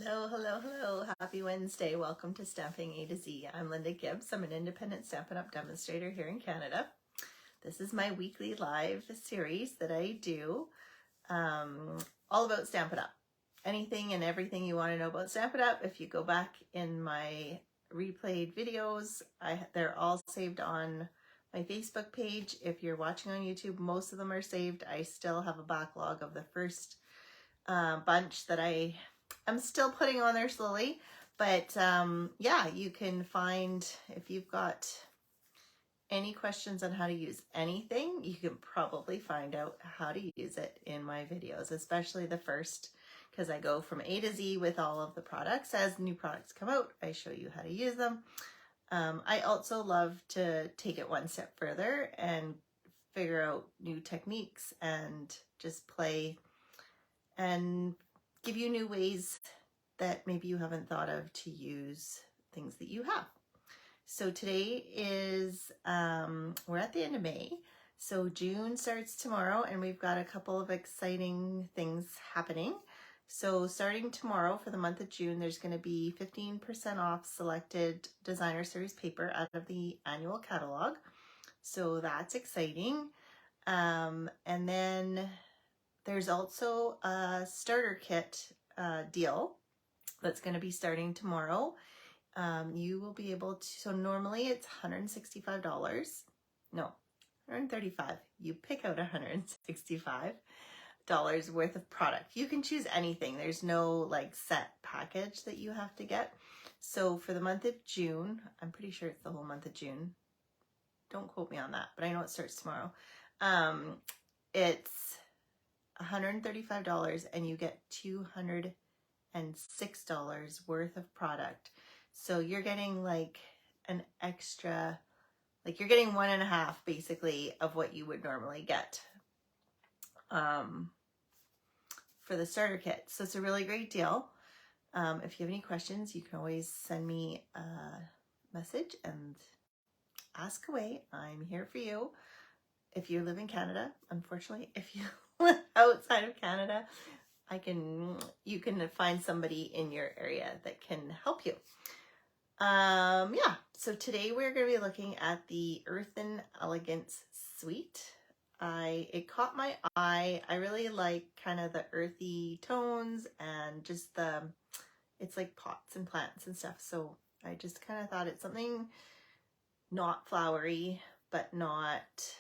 Hello, hello, hello. Happy Wednesday. Welcome to Stamping A to Z. I'm Linda Gibbs. I'm an independent Stampin' Up! Demonstrator here in Canada. This is my weekly live series that I do all about Stampin' Up! Anything and everything you want to know about Stampin' Up! If you go back in my replayed videos, they're all saved on my Facebook page. If you're watching on YouTube, most of them are saved. I still have a backlog of the first bunch that I'm still putting on there slowly, but yeah, you can find, if you've got any questions on how to use anything, you can probably find out how to use it in my videos, especially the first, because I go from A to Z with all of the products. As new products come out, I show you how to use them. I also love to take it one step further and figure out new techniques and just play and give you new ways that maybe you haven't thought of to use things that you have. So today is, we're at the end of May, so June starts tomorrow, and we've got a couple of exciting things happening. So starting tomorrow for the month of June, there's going to be 15% off selected designer series paper out of the annual catalog. So that's exciting. And then there's also a starter kit deal that's going to be starting tomorrow. You will be able to, so normally it's $165. No, $135. You pick out $165 worth of product. You can choose anything. There's no like set package that you have to get. So for the month of June, I'm pretty sure it's the whole month of June. Don't quote me on that, but I know it starts tomorrow. It's $135 and you get $206 worth of product. So you're getting like an extra, like you're getting 1.5 basically of what you would normally get for the starter kit. So it's a really great deal. If you have any questions, you can always send me a message and ask away. I'm here for you. If you live in Canada, unfortunately, if you live outside of Canada, you can find somebody in your area that can help you. Yeah, so today we're going to be looking at the Earthen Elegance suite. It caught my eye. I really like kind of the earthy tones and just it's like pots and plants and stuff. So I just kind of thought it's something not flowery, but not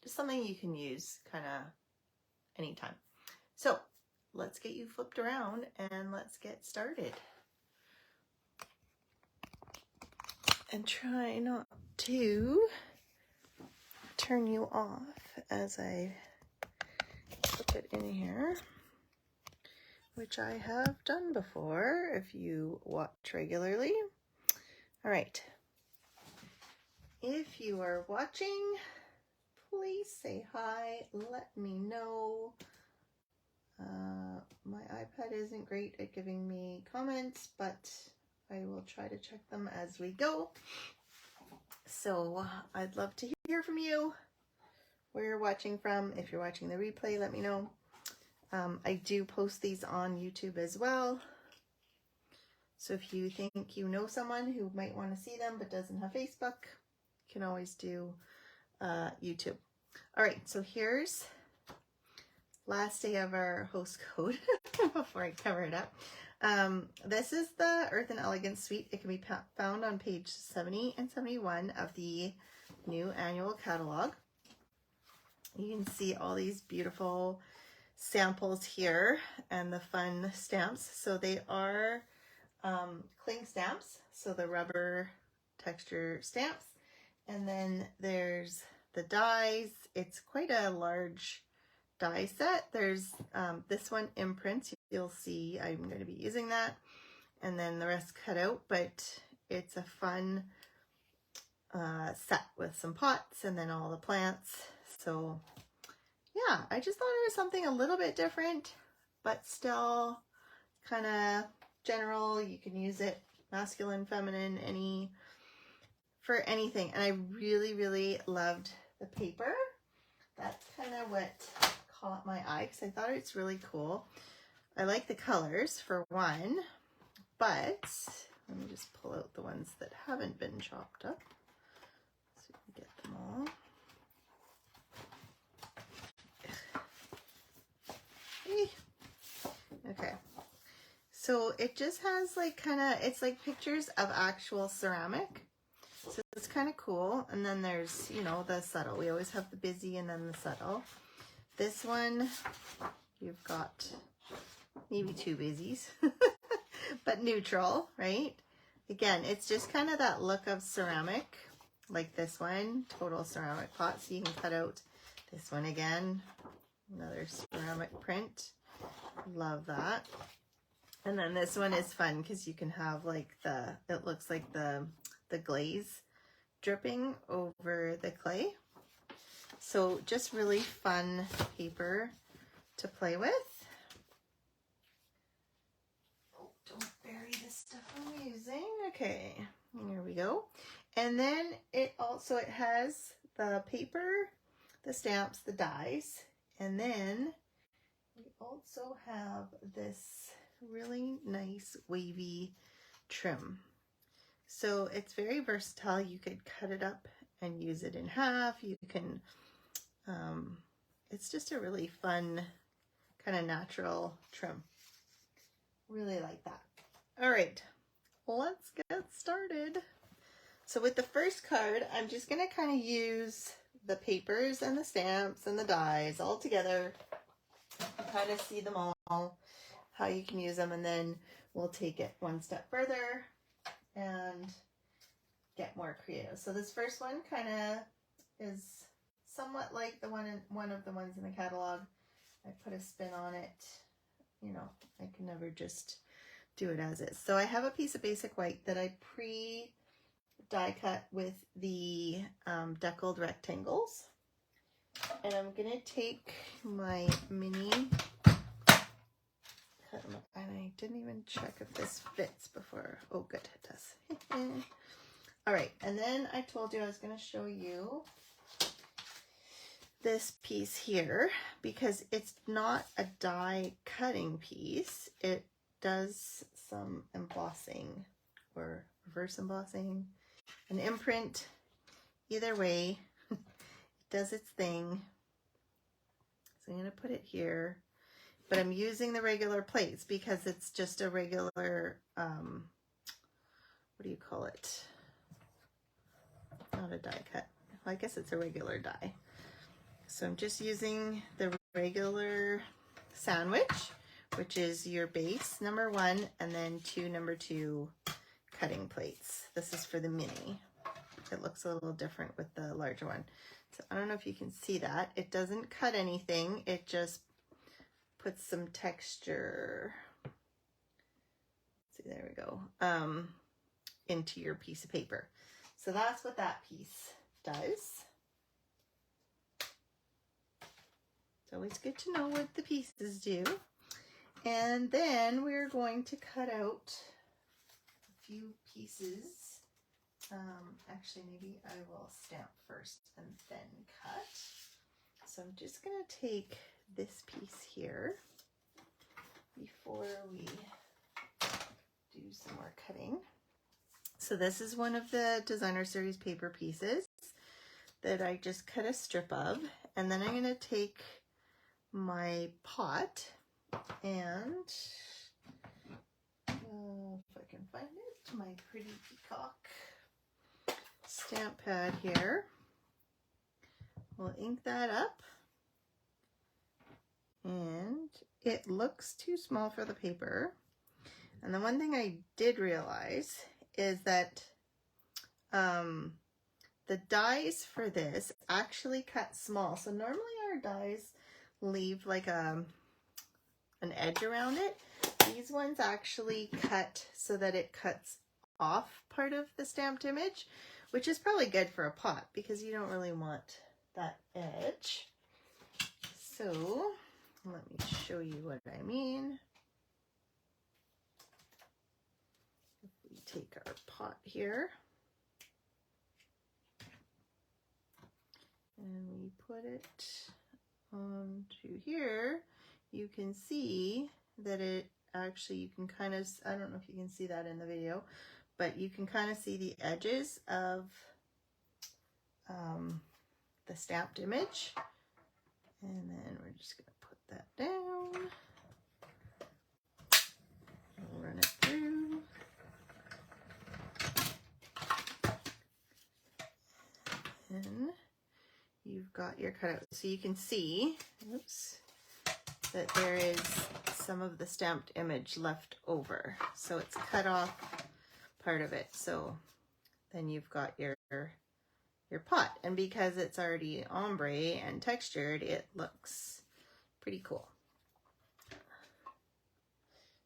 just something you can use kind of anytime. So let's get you flipped around and let's get started. And try not to turn you off as I put it in here, which I have done before if you watch regularly. All right. If you are watching, please say hi, let me know. My iPad isn't great at giving me comments, but I will try to check them as we go. So I'd love to hear from you, where you're watching from. If you're watching the replay, let me know. I do post these on YouTube as well. So if you think you know someone who might want to see them but doesn't have Facebook, you can always do YouTube. All right, so here's last day of our host code before I cover it up. This is the Earthen Elegance suite. It can be found on page 70 and 71 of the new annual catalog. You can see all these beautiful samples here and the fun stamps. So they are cling stamps, so the rubber texture stamps. And then there's the dies. It's quite a large die set. There's this one imprints. You'll see I'm going to be using that, and then the rest cut out, but it's a fun set with some pots and then all the plants. So yeah, I just thought it was something a little bit different, but still kind of general. You can use it masculine, feminine, for anything. And I really, really loved the paper. That's kind of what caught my eye because I thought it's really cool. I like the colors for one. But let me just pull out the ones that haven't been chopped up so we can get them all. Okay, so it just has like it's like pictures of actual ceramic. So it's kind of cool. And then there's, you know, the subtle. We always have the busy and then the subtle. This one, you've got maybe two busies, but neutral, right? Again, it's just kind of that look of ceramic, like this one, total ceramic pot. So you can cut out this one again, another ceramic print. Love that. And then this one is fun because you can have like it looks like the glaze dripping over the clay. So just really fun paper to play with. Oh, don't bury the stuff I'm using. Okay, here we go. And then it has the paper, the stamps, the dies, and then we also have this really nice wavy trim. So it's very versatile. You could cut it up and use it in half. You can, it's just a really fun kind of natural trim. Really like that. All right, let's get started. So with the first card, I'm just gonna kind of use the papers and the stamps and the dies all together. Kind of see them all, how you can use them, and then we'll take it one step further and get more creative. So this first one kind of is somewhat like one of the ones in the catalog. I put a spin on it. You know, I can never just do it as is. So I have a piece of basic white that I die cut with the deckled rectangles. And I'm gonna take my mini, and I didn't even check if this fits before. Oh, good, it does. All right, and then I told you I was gonna show you this piece here because it's not a die cutting piece. It does some embossing or reverse embossing, an imprint. Either way, it does its thing. So I'm going to put it here, but I'm using the regular plates because it's just a regular, what do you call it? Not a die cut. Well, I guess it's a regular die. So I'm just using the regular sandwich, which is your base number 1, and then 2 number 2 cutting plates. This is for the mini. It looks a little different with the larger one. So I don't know if you can see that. It doesn't cut anything. It just puts some texture. See, there we go. Into your piece of paper. So that's what that piece does. It's always good to know what the pieces do. And then we're going to cut out a few pieces. Actually, maybe I will stamp first and then cut. So I'm just going to take this piece here before we do some more cutting. So this is one of the Designer Series paper pieces that I just cut a strip of. And then I'm going to take my pot and, if I can find it, my pretty peacock stamp pad here. We'll ink that up. And it looks too small for the paper. And the one thing I did realize is that the dies for this actually cut small. So normally our dies leave like an edge around it. These ones actually cut so that it cuts off part of the stamped image, which is probably good for a pot because you don't really want that edge. So let me show you what I mean. If we take our pot here and we put it onto here, you can see that it actually you can kind of, I don't know if you can see that in the video, but you can kind of see the edges of the stamped image. And then we're just going to put that down. We'll run it through. And you've got your cutout. So you can see, oops, that there is some of the stamped image left over. So it's cut off part of it. So then you've got your pot. And because it's already ombre and textured, it looks pretty cool.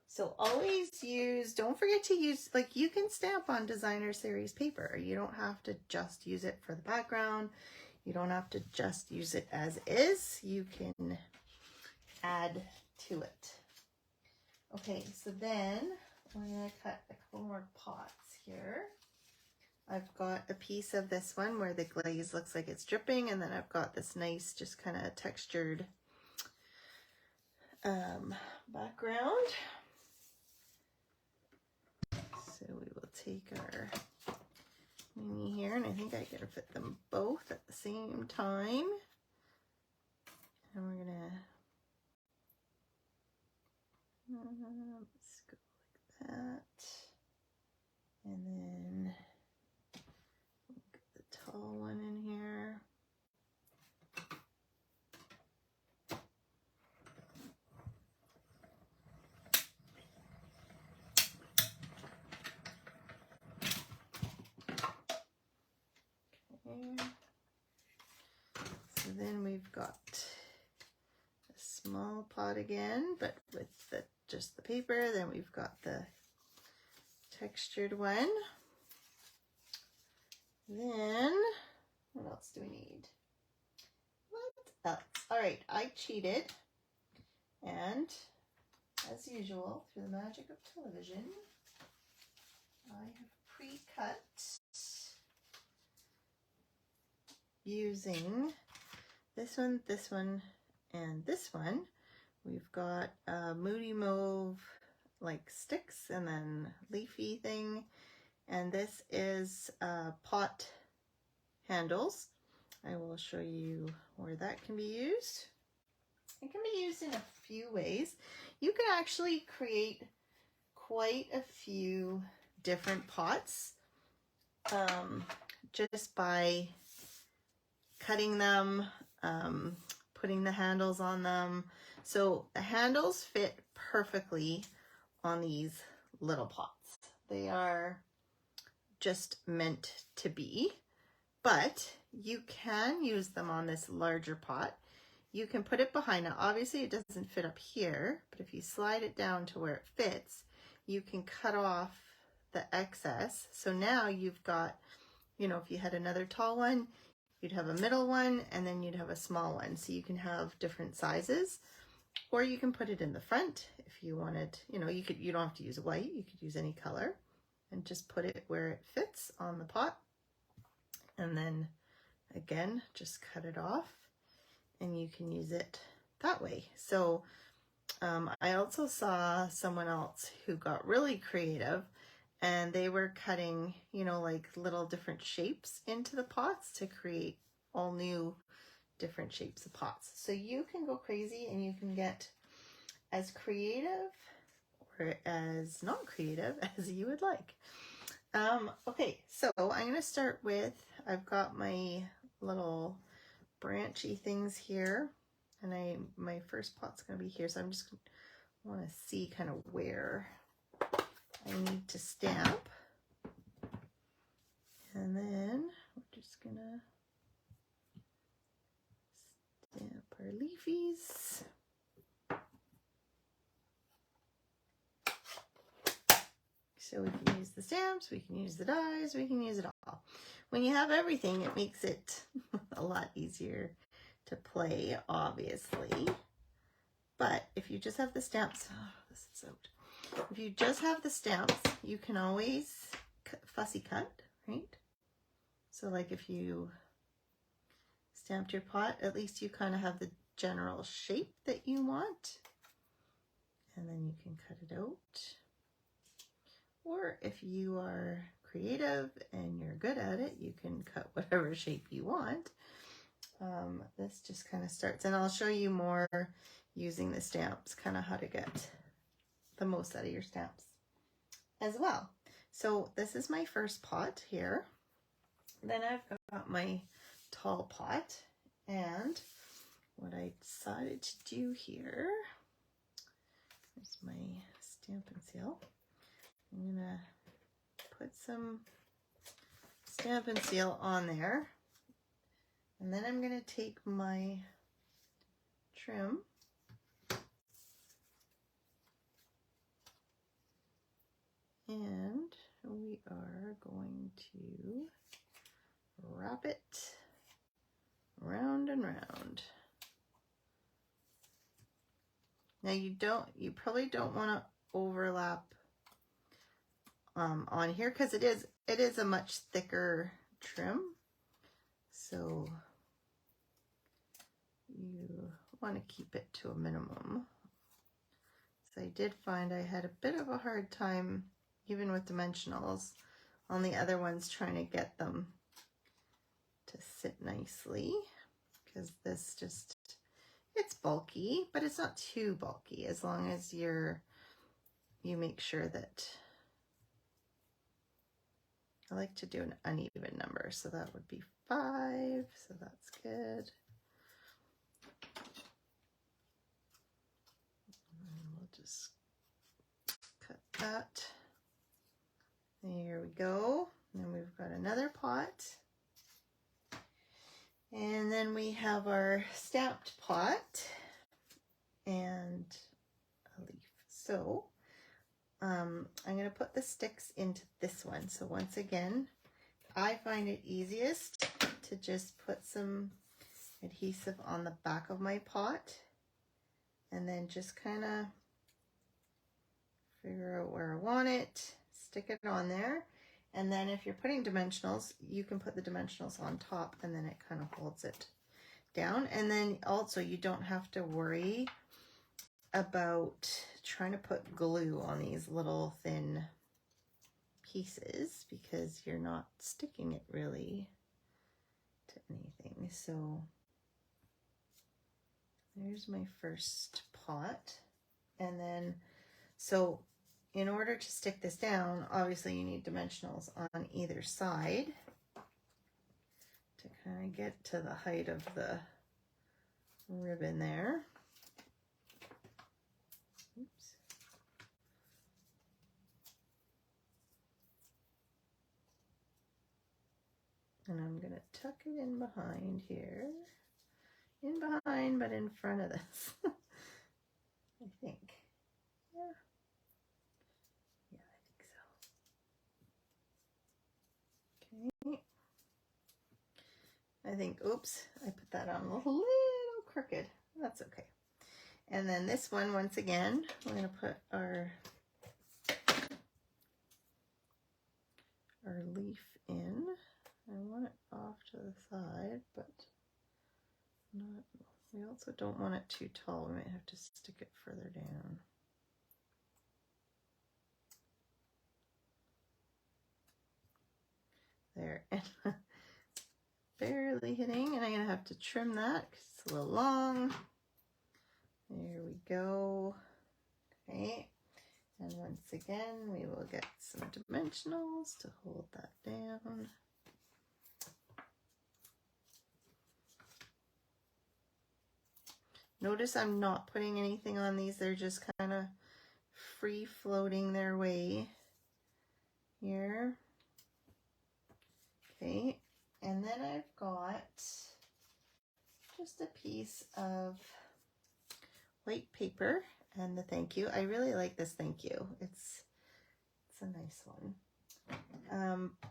So always use, don't forget to use, like you can stamp on designer series paper. You don't have to just use it for the background. You don't have to just use it as is. You can add to it. Okay, so then I'm going to cut a couple more pots here. I've got a piece of this one where the glaze looks like it's dripping, and then I've got this nice, just kind of textured background. So we will take our mini here, and I think I can fit them both at the same time. And we're gonna let's go like that, and then we'll get the tall one in here. So then we've got a small pot again, but with just the paper. Then we've got the textured one. Then what else do we need? What else? All right, I cheated, and as usual, through the magic of television, I have pre-cut using this one, and this one. We've got Moody Mauve like sticks and then leafy thing, and this is pot handles. I will show you where that can be used. It can be used in a few ways. You can actually create quite a few different pots just by cutting them, putting the handles on them. So the handles fit perfectly on these little pots. They are just meant to be, but you can use them on this larger pot. You can put it behind. Now, obviously it doesn't fit up here, but if you slide it down to where it fits, you can cut off the excess. So now you've got, you know, if you had another tall one, you'd have a middle one, and then you'd have a small one. So you can have different sizes, or you can put it in the front if you wanted. You know, you don't have to use white. You could use any color, and just put it where it fits on the pot. And then again, just cut it off, and you can use it that way. So I also saw someone else who got really creative, and they were cutting, you know, like little different shapes into the pots to create all new different shapes of pots. So you can go crazy, and you can get as creative or as not creative as you would like. Okay, so I'm going to start with, I've got my little branchy things here, and my first pot's going to be here. So I'm just want to see kind of where I need to stamp, and then we're just gonna stamp our leafies. So we can use the stamps, we can use the dies, we can use it all. When you have everything, it makes it a lot easier to play, obviously. But if you just have the stamps, oh, this is out. If you just have the stamps, you can always fussy cut, right? So like if you stamped your pot, at least you kind of have the general shape that you want. And then you can cut it out. Or if you are creative and you're good at it, you can cut whatever shape you want. This just kind of starts, and I'll show you more using the stamps, kind of how to get the most out of your stamps as well. So this is my first pot here. Then I've got my tall pot, and what I decided to do here is my Stampin' Seal. I'm gonna put some Stampin' Seal on there, and then I'm gonna take my trim and we are going to wrap it round and round. Now you probably don't want to overlap on here, because it is a much thicker trim, so you want to keep it to a minimum. So I did find I had a bit of a hard time, even with dimensionals, on the other ones, trying to get them to sit nicely, because this just, it's bulky, but it's not too bulky, as long as you make sure that, I like to do an uneven number, so that would be 5, so that's good. And we'll just cut that. There we go. And then we've got another pot. And then we have our stamped pot and a leaf. So I'm going to put the sticks into this one. So once again, I find it easiest to just put some adhesive on the back of my pot and then just kind of figure out where I want it, stick it on there. And then if you're putting dimensionals, you can put the dimensionals on top, and then it kind of holds it down. And then also you don't have to worry about trying to put glue on these little thin pieces, because you're not sticking it really to anything. So there's my first pot. And then, so in order to stick this down, obviously you need dimensionals on either side to kind of get to the height of the ribbon there. Oops. And I'm going to tuck it in behind here. In behind, but in front of this. I think. Yeah. Yeah, I think so. Okay. I think, oops, I put that on a little crooked. That's okay. And then this one, once again, we're going to put our leaf in. I want it off to the side, but not, we also don't want it too tall. We might have to stick it further down. There, and barely hitting, and I'm going to have to trim that because it's a little long. There we go. Okay, and once again, we will get some dimensionals to hold that down. Notice I'm not putting anything on these. They're just kind of free floating their way here. Okay, and then I've got just a piece of white paper and the thank you. I really like this thank you. It's a nice one.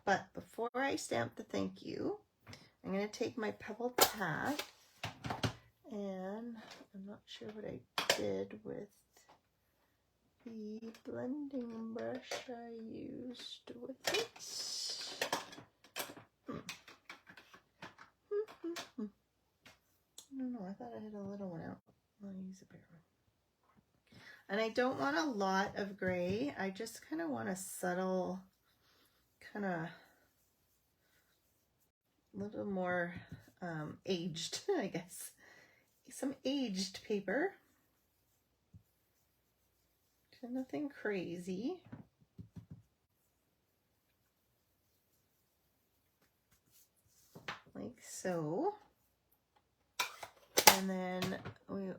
But before I stamp the thank you, I'm going to take my pebbled pad, and I'm not sure what I did with the blending brush I used with it. I don't know, I thought I had a little one out. I'll use a bigger one. And I don't want a lot of gray. I just kind of want a subtle, kind of a little more aged, I guess. Some aged paper. Nothing crazy. Like so. And then,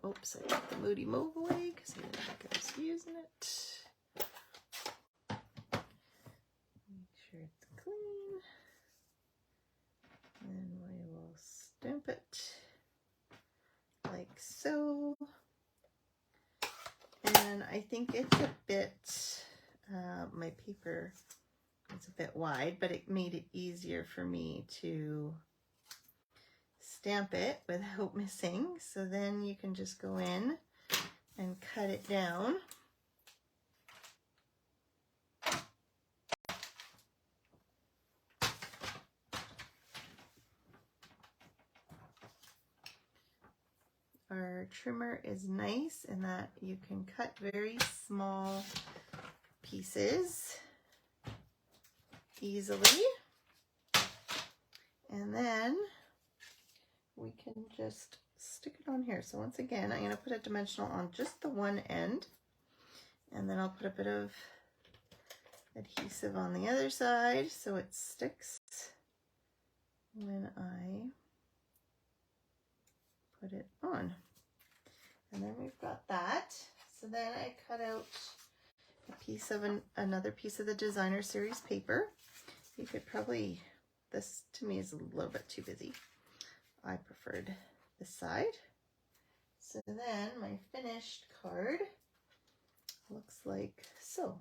oops, I got the Moody Move away because I didn't think I was using it. Make sure it's clean. And we will stamp it like so. And I think it's a bit, my paper is a bit wide, but it made it easier for me to stamp it without missing. So then you can just go in and cut it down. Our trimmer is nice in that you can cut very small pieces easily. And then we can just stick it on here. So once again, I'm going to put a dimensional on just the one end, and then I'll put a bit of adhesive on the other side so it sticks when I put it on. And then we've got that. So then I cut out a piece of another piece of the designer series paper. You could probably, this to me is a little bit too busy. I preferred this side. So then my finished card looks like so.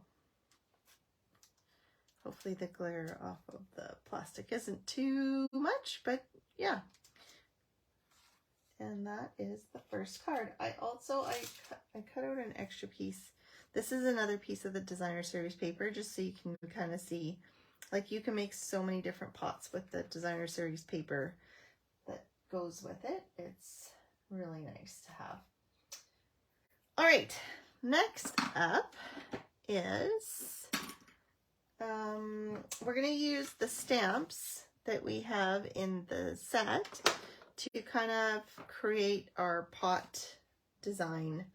Hopefully the glare off of the plastic isn't too much, but yeah. And that is the first card. I cut out an extra piece. This is another piece of the designer series paper, just so you can kind of see, like you can make so many different pots with the designer series paper that goes with it. It's really nice to have. All right, next up is we're going to use the stamps that we have in the set to kind of create our pot design.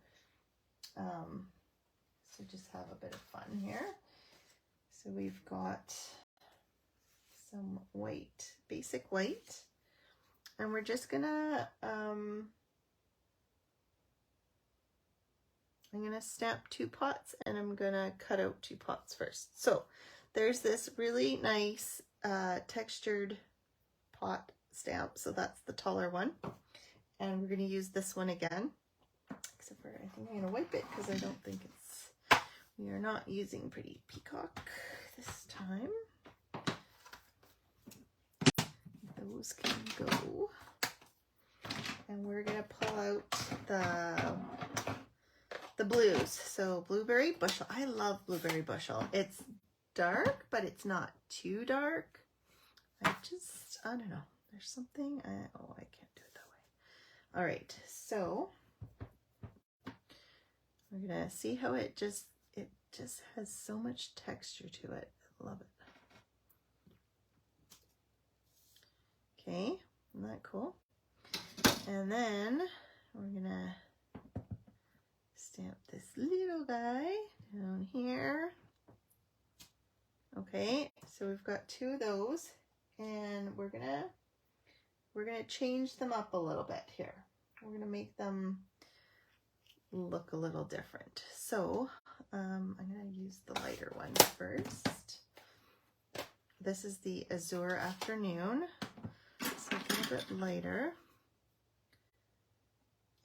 So just have a bit of fun here. So we've got some white, basic white, and we're just gonna, I'm gonna stamp 2 pots, and I'm gonna cut out 2 pots first. So there's this really nice textured pot stamp, so that's the taller one, and we're going to use this one again, except for I think I'm going to wipe it because I don't think it's, we are not using Pretty Peacock this time. Those can go, and we're going to pull out the blues. So Blueberry Bushel, I love Blueberry Bushel. It's dark, but it's not too dark. I don't know. There's something, oh, I can't do it that way. All right, so we're gonna see how it just has so much texture to it. I love it. Okay, isn't that cool? And then we're gonna stamp this little guy down here. Okay, so we've got 2 of those, and we're gonna change them up a little bit here. We're gonna make them look a little different. So I'm gonna use the lighter one first. This is the Azure Afternoon, so it's a little bit lighter.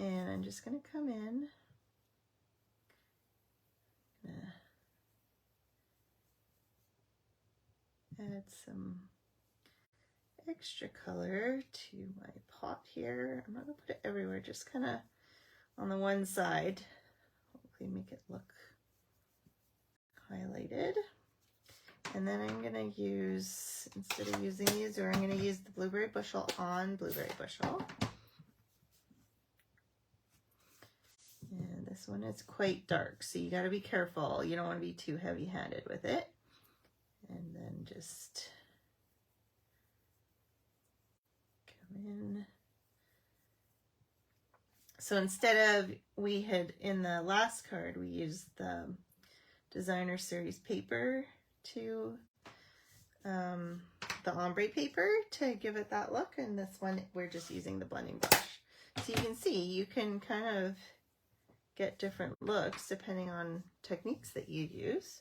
And I'm just gonna come in, add some extra color to my pot here. I'm not gonna put it everywhere, just kind of on the one side. Hopefully make it look highlighted. And then I'm gonna use, instead of using the Azure, I'm gonna use the Blueberry Bushel on Blueberry Bushel. And This one is quite dark, so you got to be careful. You don't want to be too heavy-handed with it. And then just come in. So instead of, we had in the last card, we used the designer series paper to the ombre paper to give it that look, and this one we're just using the blending brush. So you can see you can kind of get different looks depending on techniques that you use.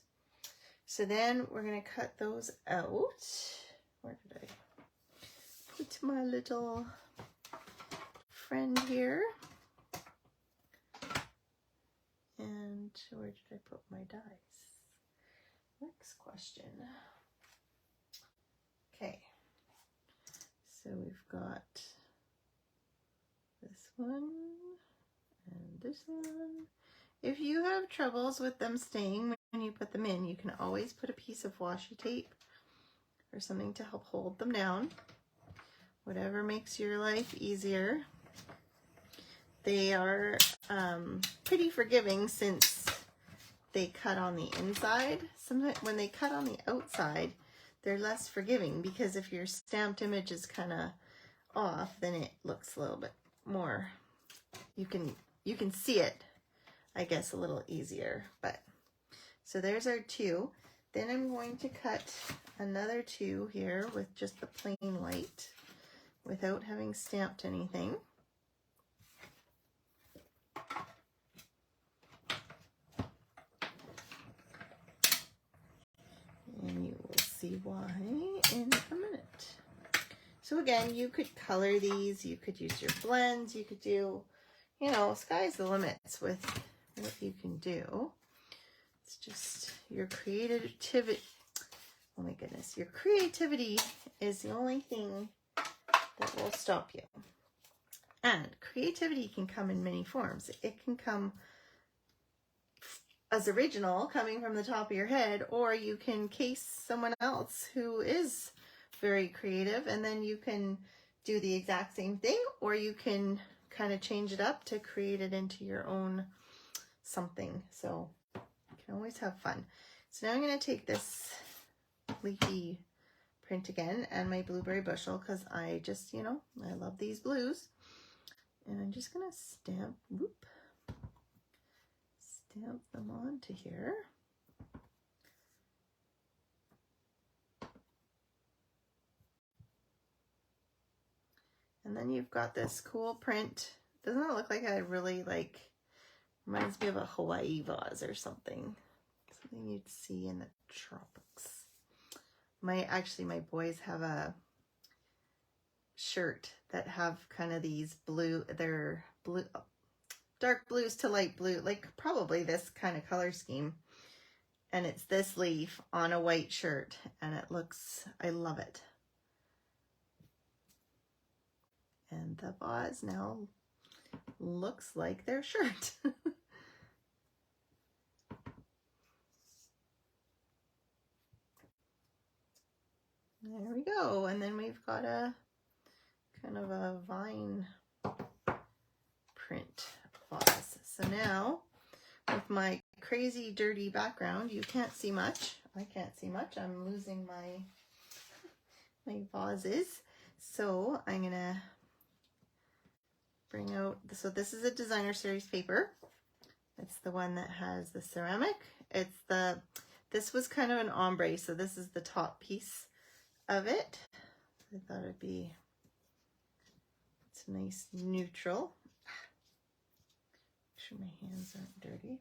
So then we're going to cut those out. Where did I put my little friend here? And where did I put my dies? Next question. Okay, so we've got this one and this one. If you have troubles with them staying when you put them in, you can always put a piece of washi tape or something to help hold them down. Whatever makes your life easier. They are pretty forgiving since they cut on the inside. Sometimes when they cut on the outside, they're less forgiving because if your stamped image is kind of off, then it looks a little bit more, you can see it, I guess, a little easier. But so there's our two. Then I'm going to cut another two here with just the plain white without having stamped anything. And you will see why in a minute. So again, you could color these, you could use your blends, you could do, you know, sky's the limits with what you can do. It's just your creativity. Oh my goodness, your creativity is the only thing that will stop you. And creativity can come in many forms. It can come as original, coming from the top of your head, or you can case someone else who is very creative, and then you can do the exact same thing, or you can kind of change it up to create it into your own something. So you can always have fun. So now I'm going to take this leafy print again and my blueberry bushel, because I just, you know, I love these blues, and I'm just going to stamp them onto here. And then you've got this cool print. Doesn't it look like a really, like, reminds me of a Hawaii vase or something. Something you'd see in the tropics. Actually, my boys have a shirt that have kind of these they're blue, dark blues to light blue, like probably this kind of color scheme. And it's this leaf on a white shirt, and it looks, I love it. And the vase now looks like their shirt. There we go. And then we've got a kind of a vine print vase. So now, with my crazy dirty background, you can't see much. I can't see much. I'm losing my vases. So I'm gonna bring out, so this is a designer series paper. It's the one that has the ceramic. This was kind of an ombre, so this is the top piece of it. I thought it's a nice neutral. Make sure my hands aren't dirty.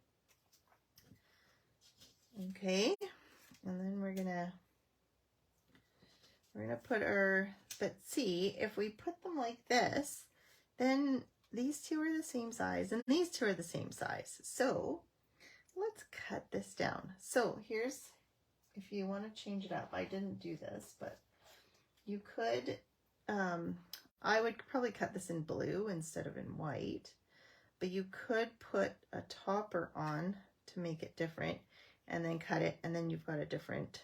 Okay, and then we're gonna put but see, if we put them like this, then these two are the same size and these two are the same size. So let's cut this down. So here's, if you want to change it up, I didn't do this, but you could, I would probably cut this in blue instead of in white, but you could put a topper on to make it different and then cut it, and then you've got a different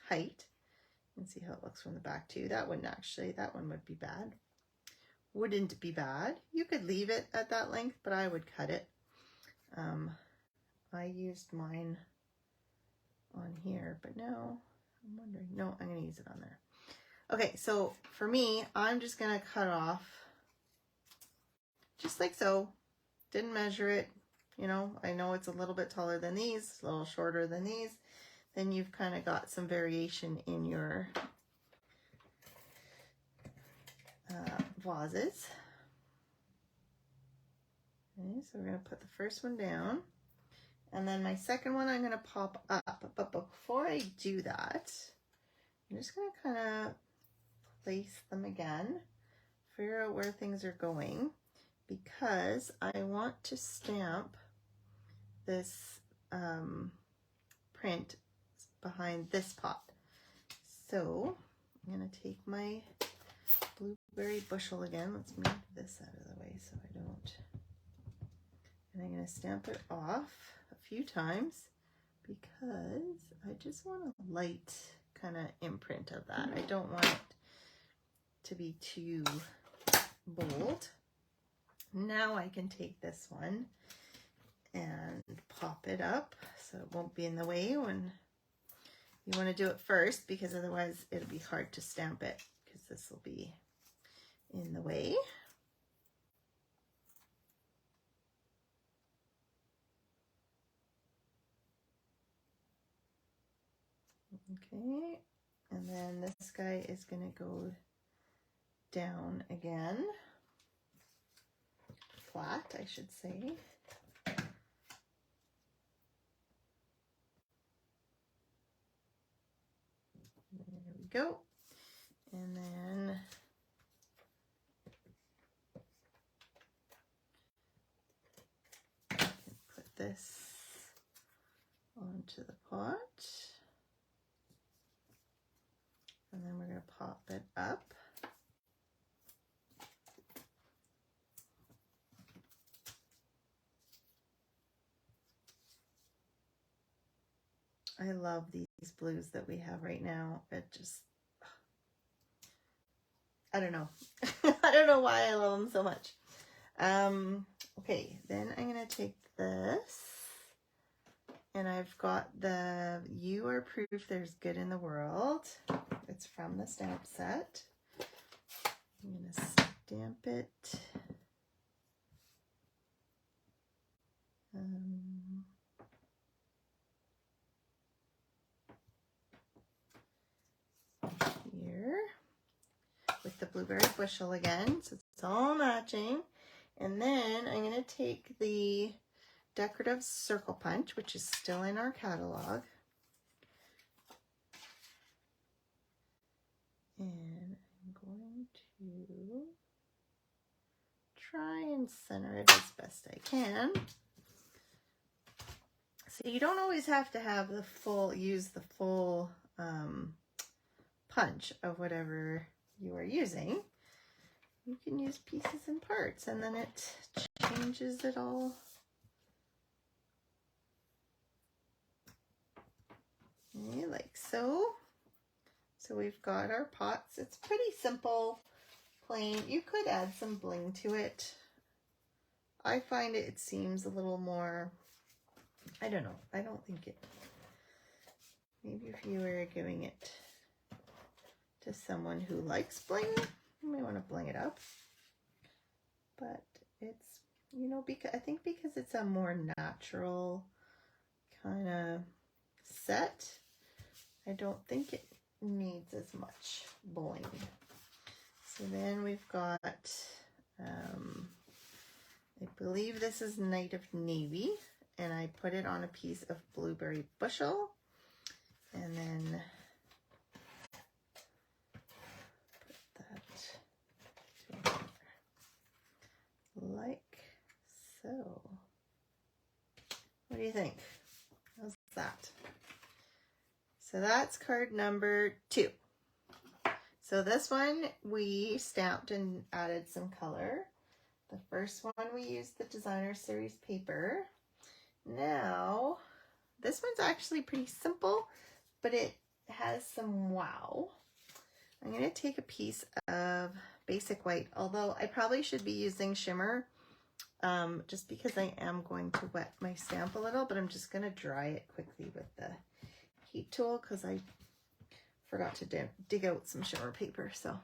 height. You can see how it looks from the back too. That one would be bad. Wouldn't be bad. You could leave it at that length, but I would cut it. I used mine on here, but no, I'm wondering, no, I'm going to use it on there. Okay, so for me, I'm just going to cut off just like so. Didn't measure it. You know, I know it's a little bit taller than these, a little shorter than these. Then you've kind of got some variation in your vases. Okay, so we're going to put the first one down. And then my second one I'm going to pop up. But before I do that, I'm just going to kind of place them again, figure out where things are going, because I want to stamp this print behind this pot. So I'm going to take my blueberry bushel again. Let's move this out of the way so I don't. And I'm going to stamp it off a few times because I just want a light kind of imprint of that. I don't want it to be too bold. Now I can take this one and pop it up so it won't be in the way. When you want to do it first, because otherwise it'll be hard to stamp it, because this will be in the way. Okay, and then this guy is going to go down again, flat, I should say. There we go. And then I can put this onto the pot. And then we're going to pop it up. I love these blues that we have right now. It just, I don't know. I don't know why I love them so much. Okay, then I'm going to take this. And I've got the You Are Proof There's Good in the World. It's from the stamp set. I'm going to stamp it. Here with the blueberry bushel again, so it's all matching. And then I'm going to take the decorative circle punch, which is still in our catalog, and I'm going to try and center it as best I can. So you don't always have to have the full, use the full punch of whatever you are using. You can use pieces and parts, and then it changes it all. Okay, like so. So we've got our pots. It's pretty simple, plain. You could add some bling to it. I find it seems a little more, I don't know. I don't think it, maybe if you were giving it to someone who likes bling, you may want to bling it up. But it's, you know, because I think because it's a more natural kind of set, I don't think it needs as much bling. So then we've got, I believe this is Night of Navy, and I put it on a piece of blueberry bushel, and then put that together like so. What do you think? How's that? So that's card number 2. So this one we stamped and added some color. The first one we used the designer series paper. Now this one's actually pretty simple, but it has some wow. I'm going to take a piece of basic white, although I probably should be using shimmer just because I am going to wet my stamp a little, but I'm just going to dry it quickly with the heat tool because I forgot to dig out some shimmer paper. So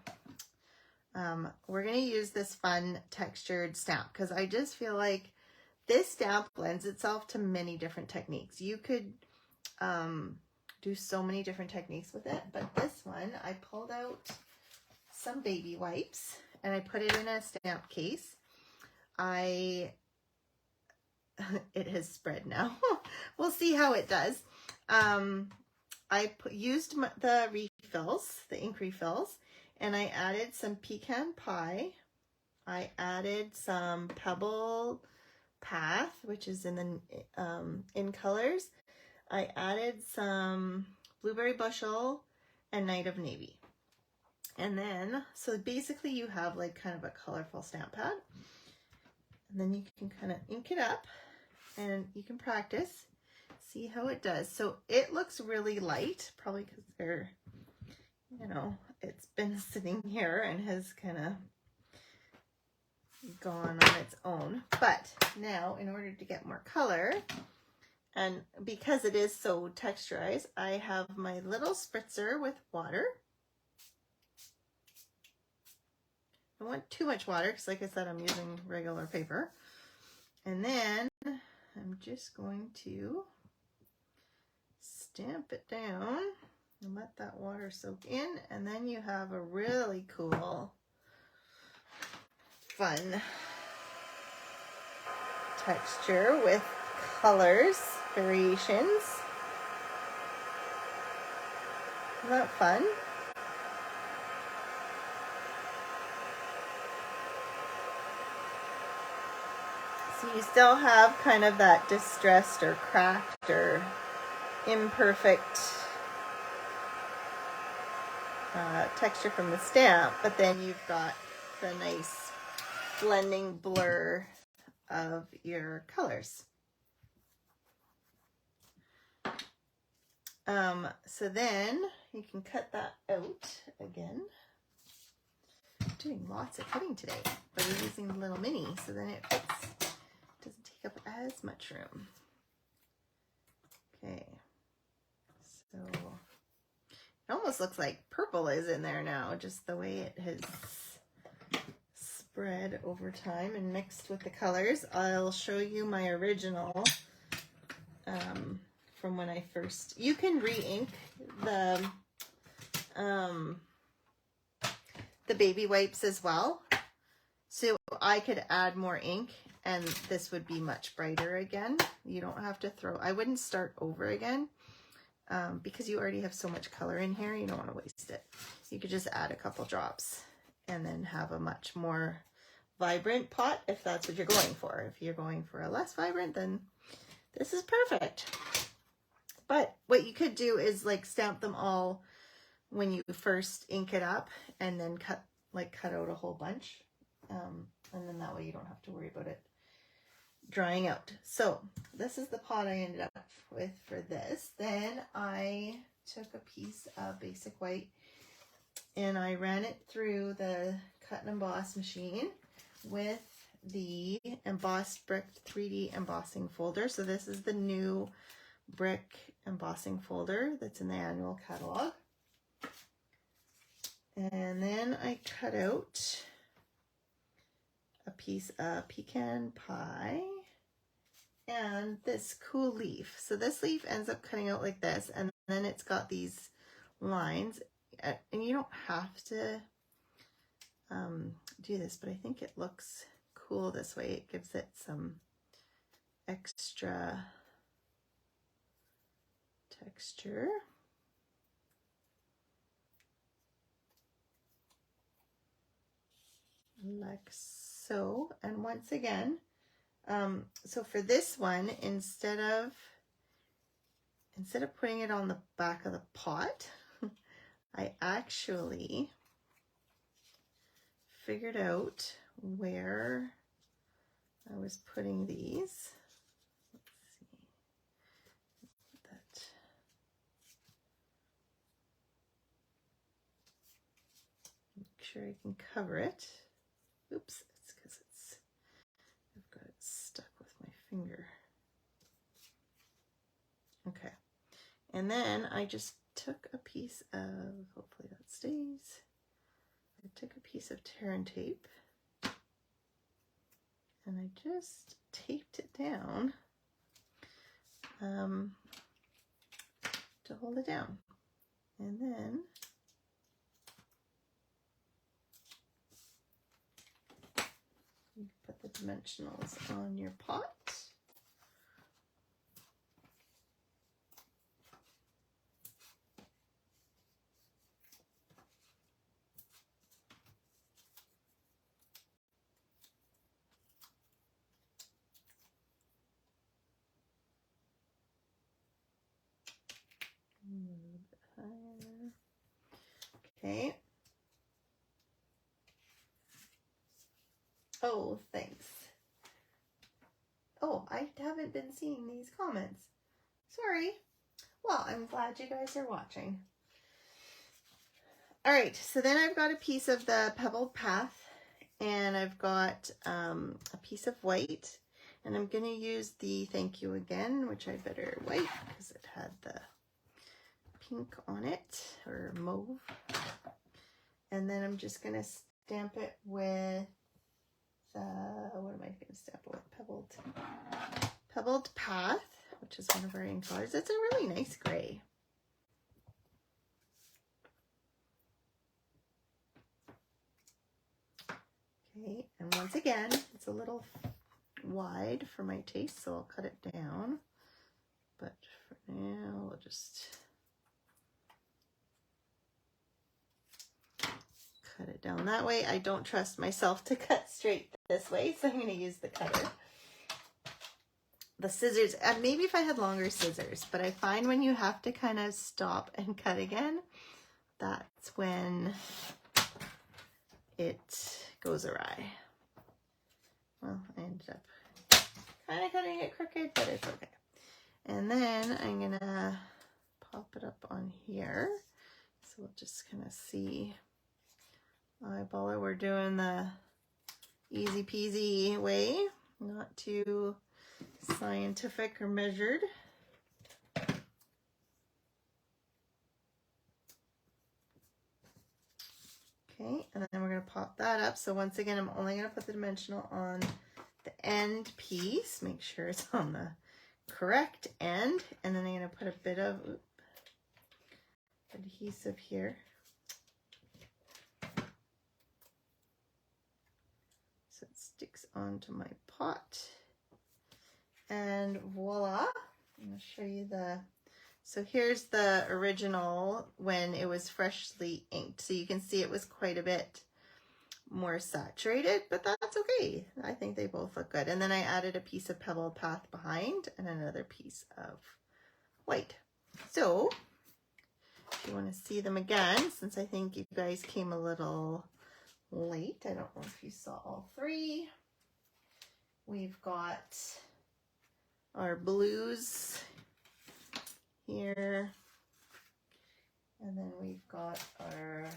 we're going to use this fun textured stamp because I just feel like this stamp lends itself to many different techniques. You could do so many different techniques with it, but this one I pulled out some baby wipes and I put it in a stamp case. It has spread now. We'll see how it does. I used the refills, the ink refills, and I added some pecan pie. I added some Pebble Path, which is in the in colors. I added some Blueberry Bushel and Night of Navy. And then, so basically you have like kind of a colorful stamp pad. And then you can kind of ink it up and you can practice, see how it does. So it looks really light, probably because they're, you know, it's been sitting here and has kind of gone on its own. But now in order to get more color, and because it is so texturized, I have my little spritzer with water. I don't want too much water because like I said, I'm using regular paper. And then I'm just going to stamp it down and let that water soak in. And then you have a really cool, fun texture with colors, variations. Isn't that fun? So you still have kind of that distressed or cracked or imperfect texture from the stamp, but then you've got the nice blending blur of your colors. So then you can cut that out again. I'm doing lots of cutting today, but we're using the little mini, so then it fits, doesn't take up as much room. Okay, so it almost looks like purple is in there now, just the way it has spread over time and mixed with the colors. I'll show you my original from when I first, you can re-ink the baby wipes as well. So I could add more ink and this would be much brighter again. You don't have to throw, I wouldn't start over again because you already have so much color in here, you don't want to waste it. You could just add a couple drops and then have a much more vibrant pot if that's what you're going for. If you're going for a less vibrant, then this is perfect. But what you could do is like stamp them all when you first ink it up and then cut out a whole bunch. And then that way you don't have to worry about it drying out. So this is the pot I ended up with for this. Then I took a piece of basic white and I ran it through the cut and emboss machine with the embossed brick 3D embossing folder. So this is the new brick embossing folder that's in the annual catalog. And then I cut out a piece of pecan pie and this cool leaf. So this leaf ends up cutting out like this, and then it's got these lines, and you don't have to do this, but I think it looks cool this way. It gives it some extra texture. Like so. And once again, so for this one, instead of putting it on the back of the pot, I actually figured out where I was putting these. Let's see. That. Make sure I can cover it. Oops, it's because I've got it finger. Okay. And then I just took a piece of, hopefully that stays. I took a piece of tear and tape and I just taped it down to hold it down. And then you put the dimensionals on your pot. A little bit higher. Okay. Oh, thanks. Oh, I haven't been seeing these comments. Sorry. Well, I'm glad you guys are watching. All right, so then I've got a piece of the pebbled path and I've got a piece of white, and I'm going to use the Thank You Again, which I better wipe because it had the pink on it, or mauve. And then I'm just going to stamp it with, what am I going to stamp it with? Pebbled Path, which is one of our ink colors. It's a really nice gray. Okay, and once again, it's a little wide for my taste, so I'll cut it down. But for now, we'll just cut it down that way. I don't trust myself to cut straight this way, so I'm going to use the cutter. The scissors, and maybe if I had longer scissors, but I find when you have to kind of stop and cut again, that's when it goes awry. Well, I ended up kind of cutting it crooked, but it's okay. And then I'm gonna pop it up on here. So we'll just kind of see, eyeball it. We're doing the easy peasy way, not too scientific or measured. Okay, and then we're going to pop that up. So once again, I'm only going to put the dimensional on the end piece. Make sure it's on the correct end. And then I'm going to put a bit of adhesive here. So it sticks onto my pot. And voila. I'm going to show you the... So here's the original when it was freshly inked. So you can see it was quite a bit more saturated, but that's okay. I think they both look good. And then I added a piece of Pebbled Path behind and another piece of white. So if you want to see them again, since I think you guys came a little late, I don't know if you saw all three. We've got our blues here, and then we've got our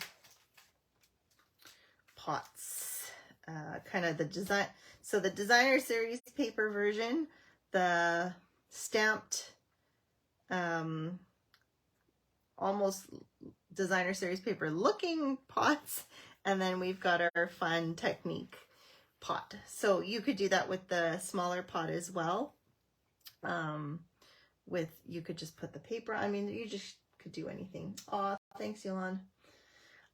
pots, kind of the design. So the designer series paper version, the stamped, almost designer series paper looking pots, and then we've got our fun technique pot. So you could do that with the smaller pot as well. You could just put the paper, I mean, you just could do anything. Oh, thanks, Yolande.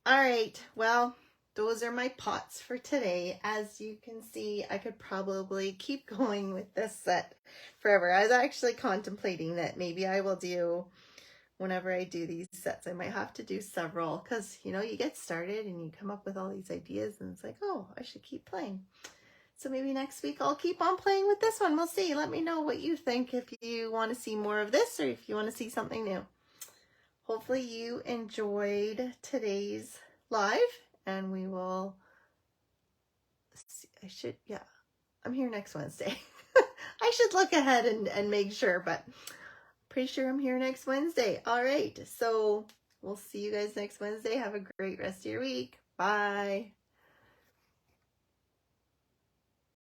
All right, well, those are my pots for today. As you can see, I could probably keep going with this set forever. I was actually contemplating that maybe I will do, whenever I do these sets, I might have to do several, because, you know, you get started and you come up with all these ideas and it's like, oh, I should keep playing. So maybe next week I'll keep on playing with this one. We'll see. Let me know what you think, if you want to see more of this or if you want to see something new. Hopefully you enjoyed today's live, and we will see. I'm here next Wednesday. I should look ahead and make sure, but pretty sure I'm here next Wednesday. All right. So we'll see you guys next Wednesday. Have a great rest of your week. Bye.